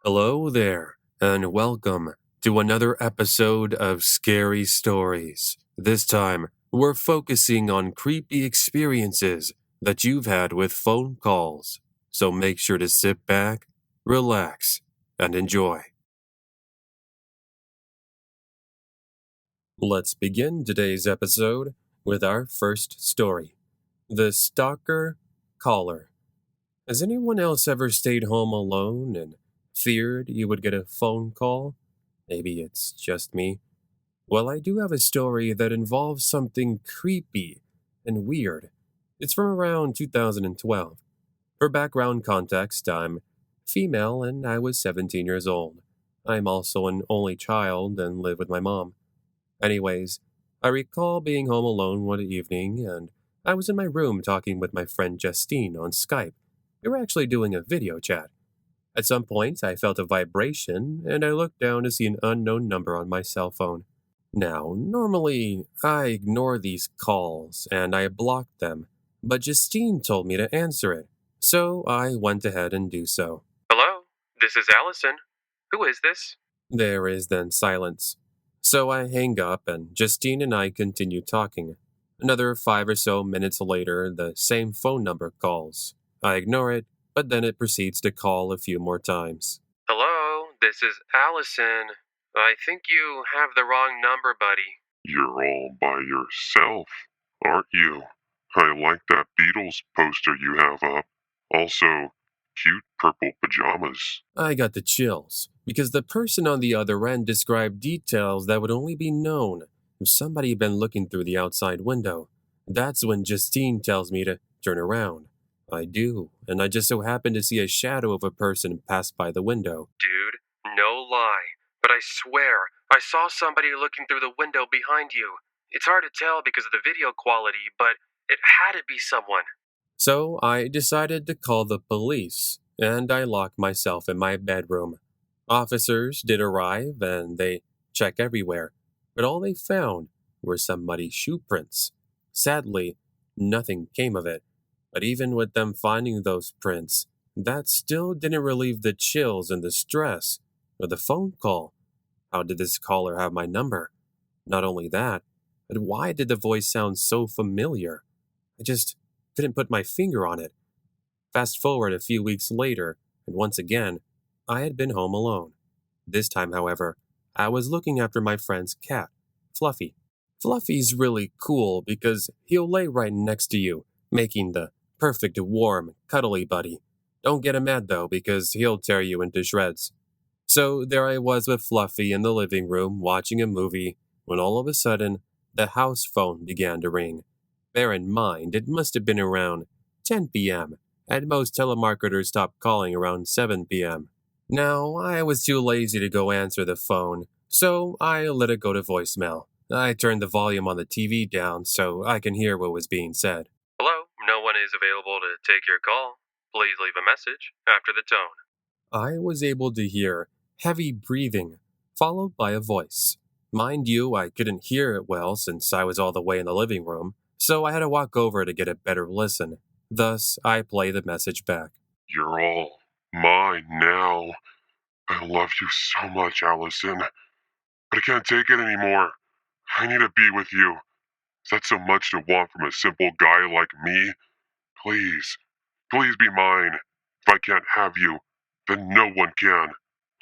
Hello there, and welcome to another episode of Scary Stories. This time, we're focusing on creepy experiences that you've had with phone calls. So make sure to sit back, relax, and enjoy. Let's begin today's episode with our first story, The Stalker Caller. Has anyone else ever stayed home alone and feared you would get a phone call? Maybe it's just me. Well, I do have a story that involves something creepy and weird. It's from around 2012. For background context, I'm female and I was 17 years old. I'm also an only child and live with my mom. Anyways, I recall being home alone one evening and I was in my room talking with my friend Justine on Skype. We were actually doing a video chat. At some point, I felt a vibration and I looked down to see an unknown number on my cell phone. Now, normally, I ignore these calls and I block them, but Justine told me to answer it, so I went ahead and do so. Hello, this is Allison. Who is this? There is then silence. So I hang up and Justine and I continue talking. Another 5 or so minutes later, the same phone number calls. I ignore it, but then it proceeds to call a few more times. Hello, this is Allison. I think you have the wrong number, buddy. You're all by yourself, aren't you? I like that Beatles poster you have up. Also, cute purple pajamas. I got the chills, because the person on the other end described details that would only be known if somebody had been looking through the outside window. That's when Justine tells me to turn around. I do, and I just so happen to see a shadow of a person pass by the window. Dude, no lie, but I swear, I saw somebody looking through the window behind you. It's hard to tell because of the video quality, but it had to be someone. So I decided to call the police, and I locked myself in my bedroom. Officers did arrive, and they checked everywhere, but all they found were some muddy shoe prints. Sadly, nothing came of it. But even with them finding those prints, that still didn't relieve the chills and the stress of the phone call. How did this caller have my number? Not only that, but why did the voice sound so familiar? I just couldn't put my finger on it. Fast forward a few weeks later, and once again, I had been home alone. This time, however, I was looking after my friend's cat, Fluffy. Fluffy's really cool because he'll lay right next to you, making the perfect warm, cuddly buddy. Don't get him mad though, because he'll tear you into shreds. So there I was with Fluffy in the living room watching a movie, when all of a sudden, the house phone began to ring. Bear in mind, it must have been around 10 p.m., and most telemarketers stop calling around 7 p.m. Now, I was too lazy to go answer the phone, so I let it go to voicemail. I turned the volume on the TV down so I can hear what was being said. Hello, no one is available to take your call. Please leave a message after the tone. I was able to hear heavy breathing, followed by a voice. Mind you, I couldn't hear it well since I was all the way in the living room, so I had to walk over to get a better listen. Thus, I play the message back. You're all mine now. I love you so much, Allison. But I can't take it anymore. I need to be with you. Is that so much to want from a simple guy like me? Please, please be mine. If I can't have you, then no one can.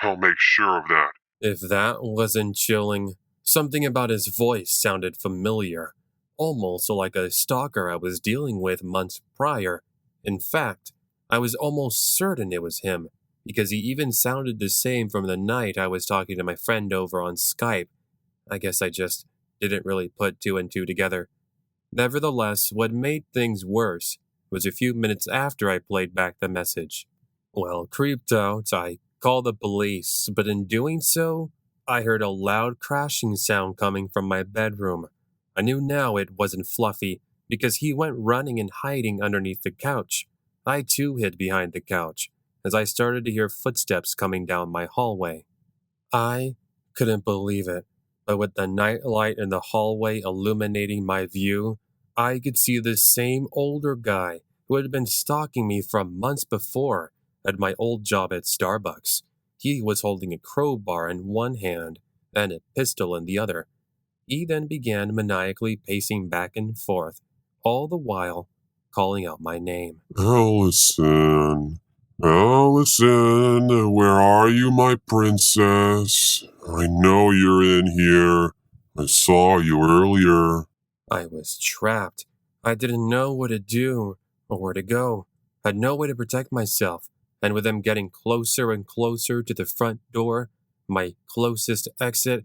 I'll make sure of that. If that wasn't chilling, something about his voice sounded familiar, almost like a stalker I was dealing with months prior. In fact, I was almost certain it was him, because he even sounded the same from the night I was talking to my friend over on Skype. I guess I just didn't really put two and two together. Nevertheless, what made things worse was a few minutes after I played back the message. Well, creeped out, I called the police, but in doing so, I heard a loud crashing sound coming from my bedroom. I knew now it wasn't Fluffy, because he went running and hiding underneath the couch. I too hid behind the couch, as I started to hear footsteps coming down my hallway. I couldn't believe it, but with the night light in the hallway illuminating my view, I could see the same older guy who had been stalking me from months before at my old job at Starbucks. He was holding a crowbar in one hand and a pistol in the other. He then began maniacally pacing back and forth, all the while calling out my name. Allison, Allison, where are you, my princess? I know you're in here. I saw you earlier. I was trapped. I didn't know what to do or where to go. Had no way to protect myself, and with them getting closer and closer to the front door, my closest exit,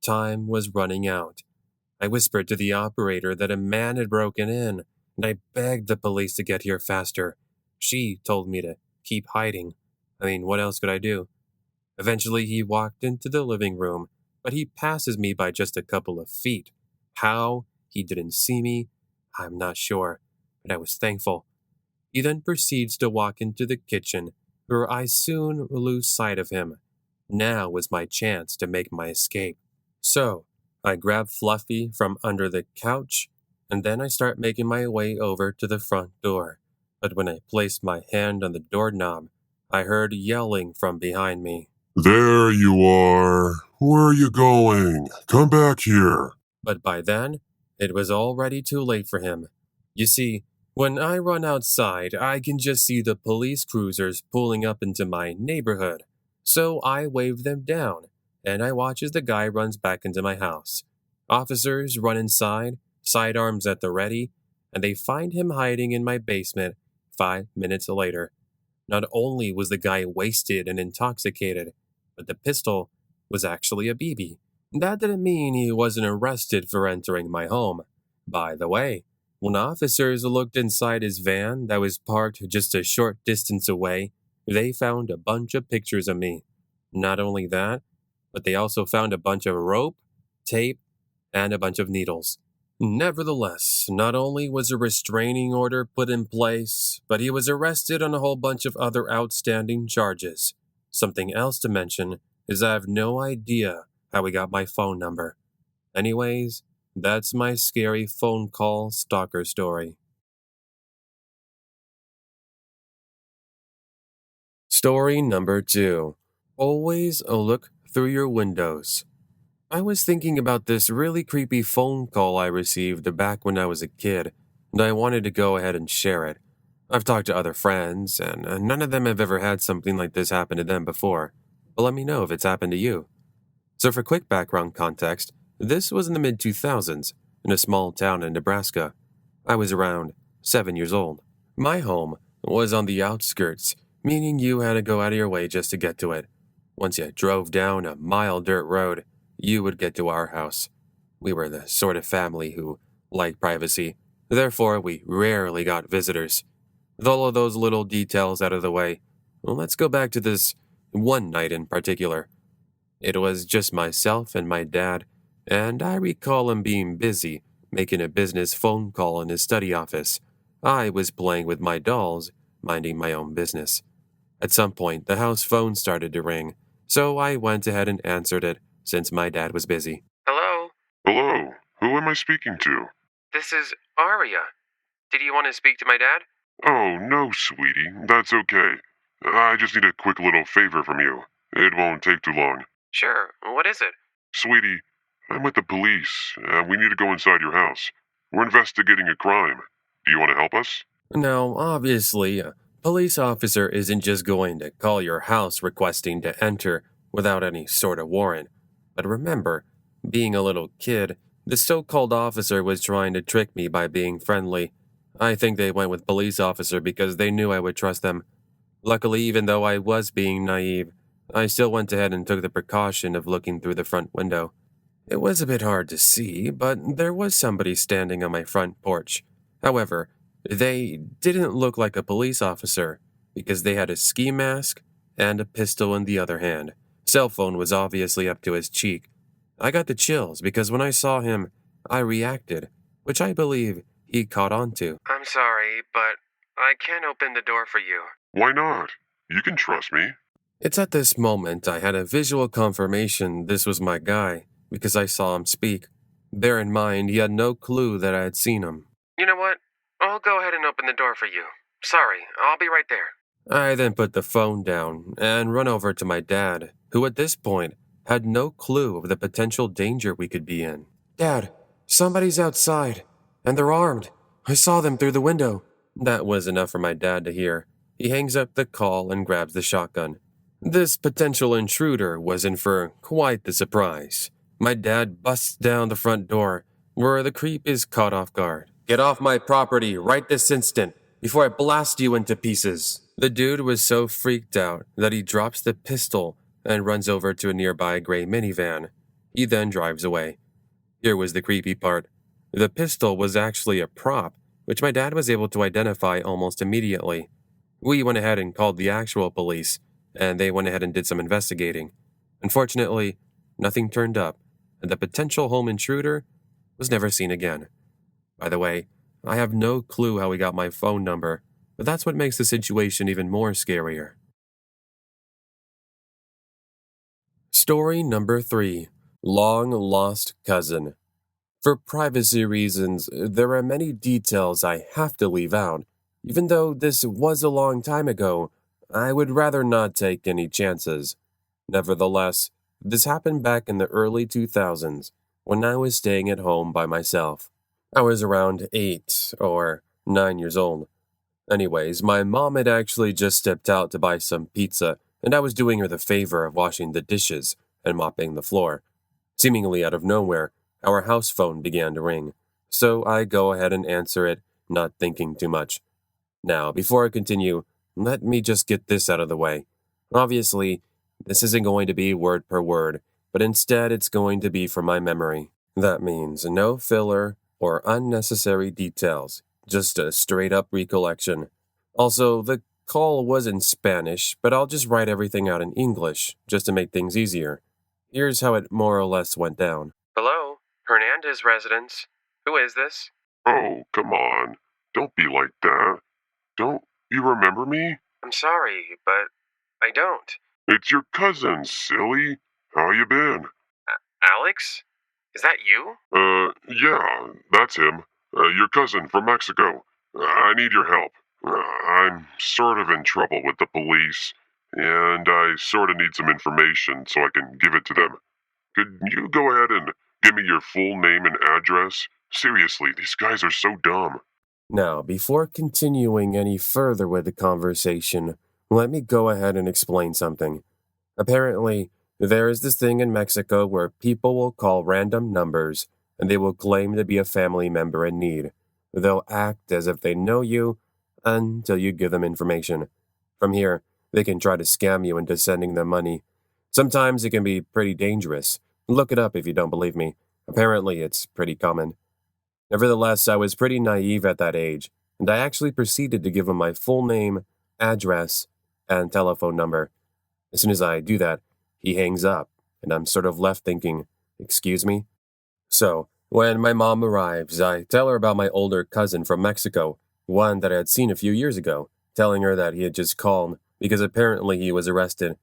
time was running out. I whispered to the operator that a man had broken in, and I begged the police to get here faster. She told me to keep hiding. I mean, what else could I do? Eventually, he walked into the living room, but he passes me by just a couple of feet. How he didn't see me, I'm not sure, but I was thankful. He then proceeds to walk into the kitchen, where I soon lose sight of him. Now was my chance to make my escape. So, I grab Fluffy from under the couch, and then I start making my way over to the front door. But when I placed my hand on the doorknob, I heard yelling from behind me. There you are. Where are you going? Come back here. But by then, it was already too late for him. You see, when I run outside, I can just see the police cruisers pulling up into my neighborhood. So I wave them down, and I watch as the guy runs back into my house. Officers run inside, sidearms at the ready, and they find him hiding in my basement 5 minutes later. Not only was the guy wasted and intoxicated, but the pistol was actually a BB. That didn't mean he wasn't arrested for entering my home. By the way, when officers looked inside his van that was parked just a short distance away, they found a bunch of pictures of me. Not only that, but they also found a bunch of rope, tape, and a bunch of needles. Nevertheless, not only was a restraining order put in place, but he was arrested on a whole bunch of other outstanding charges. Something else to mention is I have no idea how he got my phone number. Anyways, that's my scary phone call stalker story. Story number 2. Always look through your windows. I was thinking about this really creepy phone call I received back when I was a kid, and I wanted to go ahead and share it. I've talked to other friends, and none of them have ever had something like this happen to them before. But let me know if it's happened to you. So, for quick background context, this was in the mid 2000s in a small town in Nebraska. I was around 7 years old. My home was on the outskirts, meaning you had to go out of your way just to get to it. Once you drove down a mile dirt road, you would get to our house. We were the sort of family who liked privacy, therefore, we rarely got visitors. With all of those little details out of the way, well, let's go back to this one night in particular. It was just myself and my dad, and I recall him being busy making a business phone call in his study office. I was playing with my dolls, minding my own business. At some point, the house phone started to ring, so I went ahead and answered it since my dad was busy. Hello, Hello, who am I speaking to? this is Aria. Did you want to speak to my dad? Oh, no, sweetie, that's okay. I just need a quick little favor from you. It won't take too long. Sure, what is it? Sweetie, I'm with the police, and we need to go inside your house. We're investigating a crime. Do you want to help us? Now, obviously, a police officer isn't just going to call your house requesting to enter without any sort of warrant. But remember, being a little kid, the so-called officer was trying to trick me by being friendly. I think they went with police officer because they knew I would trust them. Luckily, even though I was being naive, I still went ahead and took the precaution of looking through the front window. It was a bit hard to see, but there was somebody standing on my front porch. However, they didn't look like a police officer because they had a ski mask and a pistol in the other hand. Cell phone was obviously up to his cheek. I got the chills because when I saw him, I reacted, which I believe he caught on to. I'm sorry, but I can't open the door for you. Why not? You can trust me. It's at this moment I had a visual confirmation this was my guy because I saw him speak. Bear in mind, he had no clue that I had seen him. You know what? I'll go ahead and open the door for you. Sorry, I'll be right there. I then put the phone down and run over to my dad, who at this point had no clue of the potential danger we could be in. Dad, somebody's outside, and they're armed. I saw them through the window. That was enough for my dad to hear. He hangs up the call and grabs the shotgun. This potential intruder was in for quite the surprise. My dad busts down the front door, where the creep is caught off guard. Get off my property right this instant, before I blast you into pieces. The dude was so freaked out that he drops the pistol and runs over to a nearby gray minivan. He then drives away. Here was the creepy part. The pistol was actually a prop, which my dad was able to identify almost immediately. We went ahead and called the actual police, and they went ahead and did some investigating. Unfortunately, nothing turned up, and the potential home intruder was never seen again. By the way, I have no clue how he got my phone number, but that's what makes the situation even more scarier. Story number 3. Long Lost Cousin. For privacy reasons, there are many details I have to leave out. Even though this was a long time ago, I would rather not take any chances. Nevertheless, this happened back in the early 2000s when I was staying at home by myself. I was around 8 or 9 years old. Anyways, my mom had actually just stepped out to buy some pizza, and I was doing her the favor of washing the dishes and mopping the floor. Seemingly out of nowhere, our house phone began to ring, so I go ahead and answer it, not thinking too much. Now, before I continue, let me just get this out of the way. Obviously, this isn't going to be word per word, but instead it's going to be from my memory. That means no filler or unnecessary details, just a straight up recollection. Also, the call was in Spanish, but I'll just write everything out in English, just to make things easier. Here's how it more or less went down. Hello, Hernandez residence. Who is this? Oh, come on. Don't be like that. Don't you remember me? I'm sorry, but I don't. It's your cousin, silly. How you been? Alex? Is that you? Yeah, that's him. Your cousin from Mexico. I need your help. I'm sort of in trouble with the police, and I sort of need some information so I can give it to them. Could you go ahead and give me your full name and address? Seriously, these guys are so dumb. Now, before continuing any further with the conversation, let me go ahead and explain something. Apparently, there is this thing in Mexico where people will call random numbers and they will claim to be a family member in need. They'll act as if they know you until you give them information. From here, they can try to scam you into sending them money. Sometimes it can be pretty dangerous. Look it up if you don't believe me. Apparently, it's pretty common. Nevertheless, I was pretty naive at that age, and I actually proceeded to give him my full name, address, and telephone number. As soon as I do that, he hangs up, and I'm sort of left thinking, excuse me? So, when my mom arrives, I tell her about my older cousin from Mexico, one that I had seen a few years ago, telling her that he had just called because apparently he was arrested.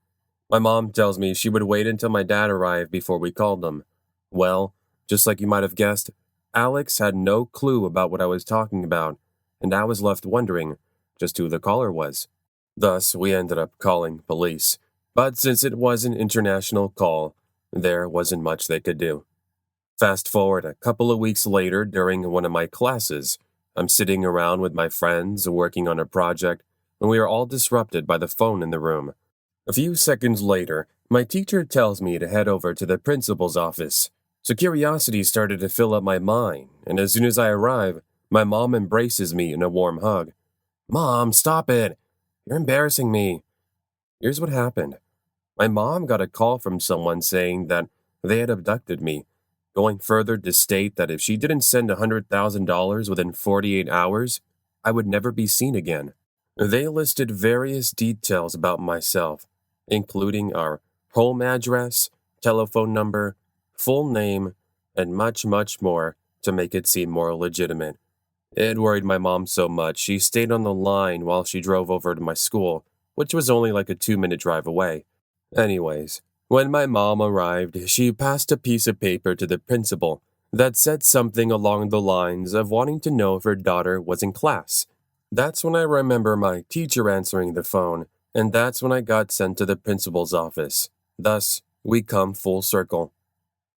My mom tells me she would wait until my dad arrived before we called them. Well, just like you might have guessed, Alex had no clue about what I was talking about, and I was left wondering just who the caller was. Thus, we ended up calling police. But since it was an international call, there wasn't much they could do. Fast forward a couple of weeks later during one of my classes. I'm sitting around with my friends working on a project, and we are all disrupted by the phone in the room. A few seconds later, my teacher tells me to head over to the principal's office. So curiosity started to fill up my mind, and as soon as I arrive, my mom embraces me in a warm hug. Mom, stop it! You're embarrassing me. Here's what happened. My mom got a call from someone saying that they had abducted me, going further to state that if she didn't send $100,000 within 48 hours, I would never be seen again. They listed various details about myself, including our home address, telephone number, full name, and much, much more to make it seem more legitimate. It worried my mom so much she stayed on the line while she drove over to my school, which was only like a 2-minute drive away. Anyways, when my mom arrived, she passed a piece of paper to the principal that said something along the lines of wanting to know if her daughter was in class. That's when I remember my teacher answering the phone, and that's when I got sent to the principal's office. Thus, we come full circle.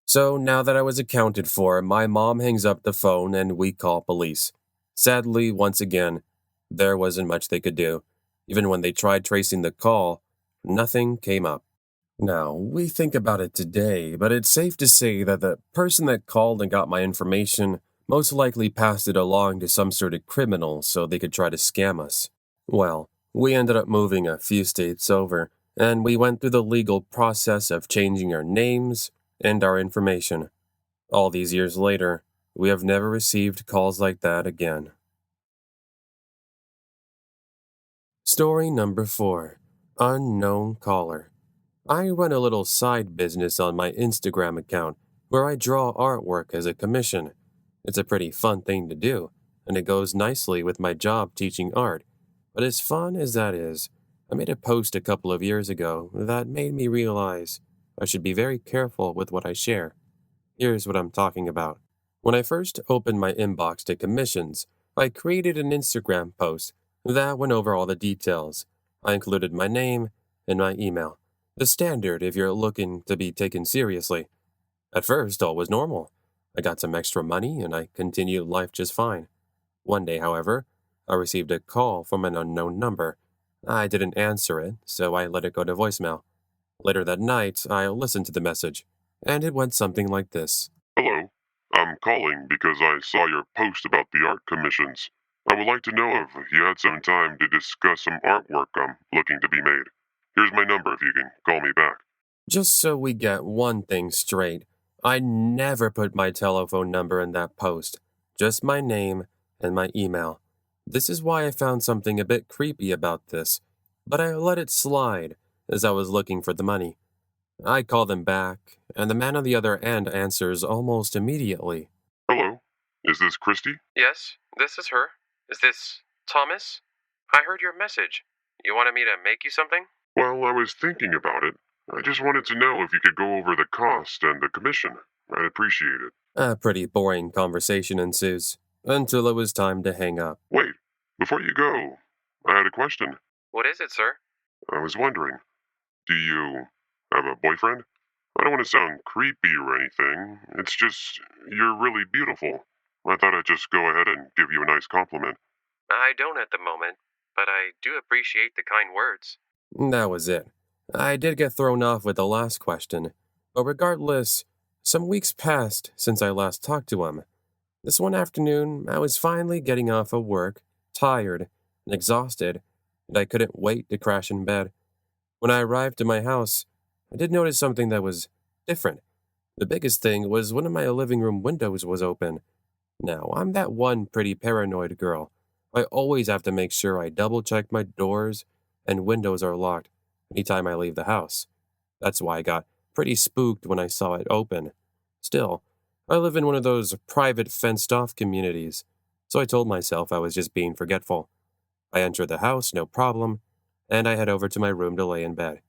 So now that I was accounted for, my mom hangs up the phone and we call police. Sadly, once again, there wasn't much they could do. Even when they tried tracing the call, nothing came up. Now, we think about it today, but it's safe to say that the person that called and got my information most likely passed it along to some sort of criminal so they could try to scam us. Well, we ended up moving a few states over, and we went through the legal process of changing our names and our information. All these years later, we have never received calls like that again. Story number 4. Unknown Caller. I run a little side business on my Instagram account where I draw artwork as a commission. It's a pretty fun thing to do, and it goes nicely with my job teaching art. But as fun as that is, I made a post a couple of years ago that made me realize I should be very careful with what I share. Here's what I'm talking about. When I first opened my inbox to commissions, I created an Instagram post that went over all the details. I included my name and my email, the standard if you're looking to be taken seriously. At first, all was normal. I got some extra money and I continued life just fine. One day, however, I received a call from an unknown number. I didn't answer it, so I let it go to voicemail. Later that night, I listened to the message, and it went something like this. Hello. I'm calling because I saw your post about the art commissions. I would like to know if you had some time to discuss some artwork I'm looking to be made. Here's my number if you can call me back. Just so we get one thing straight, I never put my telephone number in that post, just my name and my email. This is why I found something a bit creepy about this, but I let it slide as I was looking for the money. I call them back, and the man on the other end answers almost immediately. Hello. Is this Christy? Yes, this is her. Is this Thomas? I heard your message. You wanted me to make you something? Well, I was thinking about it. I just wanted to know if you could go over the cost and the commission. I'd appreciate it. A pretty boring conversation ensues, until it was time to hang up. Wait, before you go, I had a question. What is it, sir? I was wondering, do you have a boyfriend? I don't want to sound creepy or anything. It's just, you're really beautiful. I thought I'd just go ahead and give you a nice compliment. I don't at the moment, but I do appreciate the kind words. That was it. I did get thrown off with the last question, but regardless, some weeks passed since I last talked to him. This one afternoon, I was finally getting off of work, tired and exhausted, and I couldn't wait to crash in bed. When I arrived at my house, I did notice something that was different. The biggest thing was one of my living room windows was open. Now, I'm that one pretty paranoid girl. I always have to make sure I double check my doors and windows are locked anytime I leave the house. That's why I got pretty spooked when I saw it open. Still, I live in one of those private fenced off communities, so I told myself I was just being forgetful. I entered the house, no problem, and I head over to my room to lay in bed.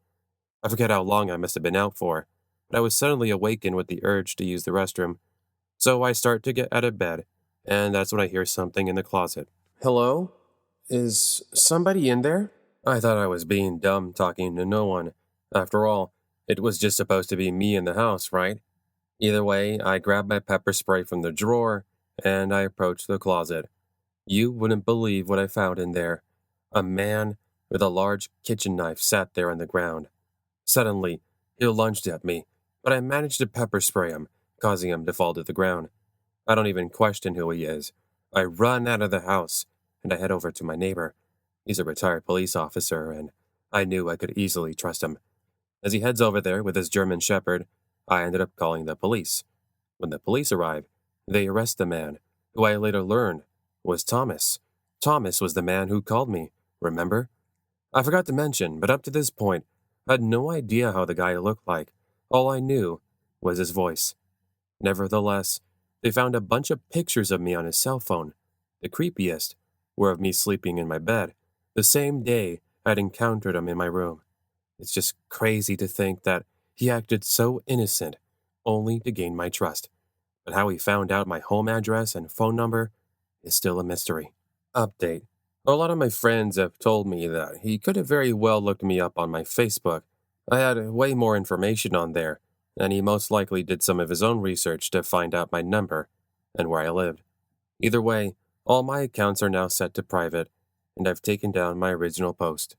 I forget how long I must have been out for, but I was suddenly awakened with the urge to use the restroom. So I start to get out of bed, and that's when I hear something in the closet. Hello? Is somebody in there? I thought I was being dumb talking to no one. After all, it was just supposed to be me in the house, right? Either way, I grabbed my pepper spray from the drawer, and I approached the closet. You wouldn't believe what I found in there. A man with a large kitchen knife sat there on the ground. Suddenly, he lunged at me, but I managed to pepper spray him, causing him to fall to the ground. I don't even question who he is. I run out of the house, and I head over to my neighbor. He's a retired police officer, and I knew I could easily trust him. As he heads over there with his German Shepherd, I ended up calling the police. When the police arrive, they arrest the man, who I later learned was Thomas. Thomas was the man who called me, remember? I forgot to mention, but up to this point, I had no idea how the guy looked like. All I knew was his voice. Nevertheless, they found a bunch of pictures of me on his cell phone. The creepiest were of me sleeping in my bed, the same day I'd encountered him in my room. It's just crazy to think that he acted so innocent, only to gain my trust. But how he found out my home address and phone number is still a mystery. Update. A lot of my friends have told me that he could have very well looked me up on my Facebook. I had way more information on there, and he most likely did some of his own research to find out my number and where I lived. Either way, all my accounts are now set to private, and I've taken down my original post.